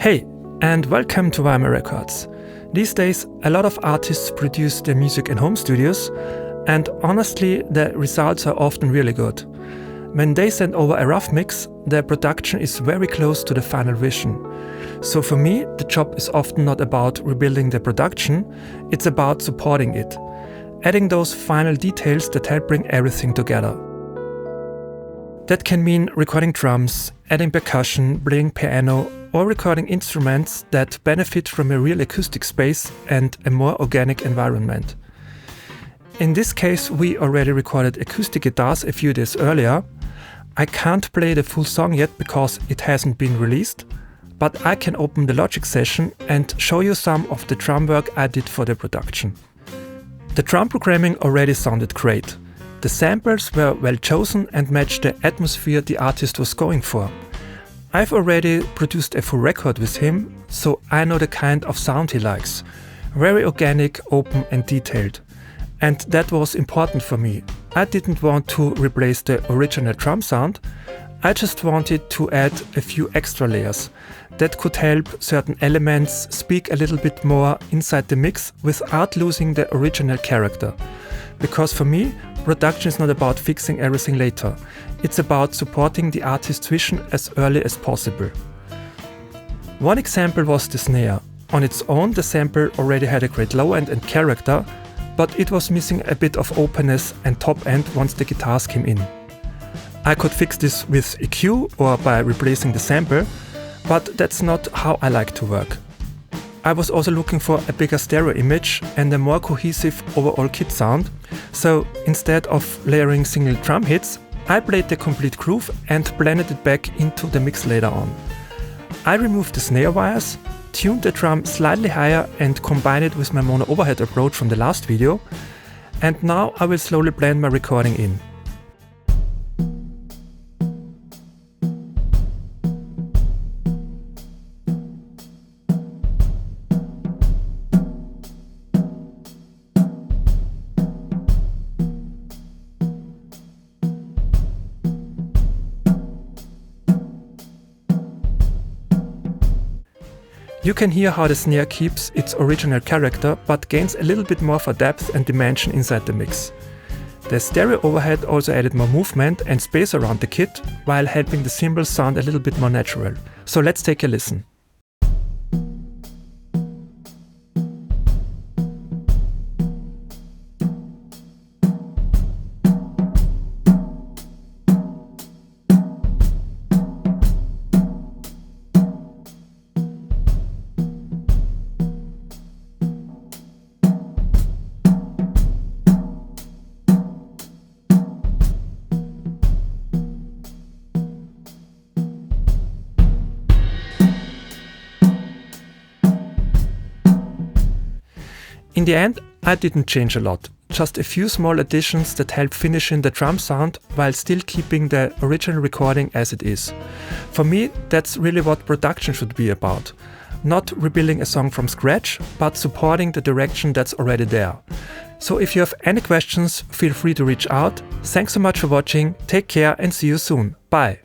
Hey, and welcome to YMI-Records. These days, a lot of artists produce their music in home studios, and honestly, the results are often really good. When they send over a rough mix, their production is very close to the final vision. So for me, the job is often not about rebuilding the production, it's about supporting it, adding those final details that help bring everything together. That can mean recording drums, adding percussion, playing piano, or recording instruments that benefit from a real acoustic space and a more organic environment. In this case, we already recorded acoustic guitars a few days earlier. I can't play the full song yet because it hasn't been released, but I can open the Logic session and show you some of the drum work I did for the production. The drum programming already sounded great. The samples were well chosen and matched the atmosphere the artist was going for. I've already produced a full record with him, so I know the kind of sound he likes. Very organic, open and detailed. And that was important for me. I didn't want to replace the original drum sound, I just wanted to add a few extra layers that could help certain elements speak a little bit more inside the mix without losing the original character. Because for me, production is not about fixing everything later. It's about supporting the artist's vision as early as possible. One example was the snare. On its own, the sample already had a great low end and character, but it was missing a bit of openness and top end once the guitars came in. I could fix this with EQ or by replacing the sample, but that's not how I like to work. I was also looking for a bigger stereo image and a more cohesive overall kit sound, so instead of layering single drum hits, I played the complete groove and blended it back into the mix later on. I removed the snare wires, tuned the drum slightly higher and combined it with my mono overhead approach from the last video, and now I will slowly blend my recording in. You can hear how the snare keeps its original character but gains a little bit more for depth and dimension inside the mix. The stereo overhead also added more movement and space around the kit while helping the cymbals sound a little bit more natural. So let's take a listen. In the end, I didn't change a lot, just a few small additions that help finishing the drum sound while still keeping the original recording as it is. For me, that's really what production should be about. Not rebuilding a song from scratch, but supporting the direction that's already there. So if you have any questions, feel free to reach out. Thanks so much for watching, take care and see you soon. Bye!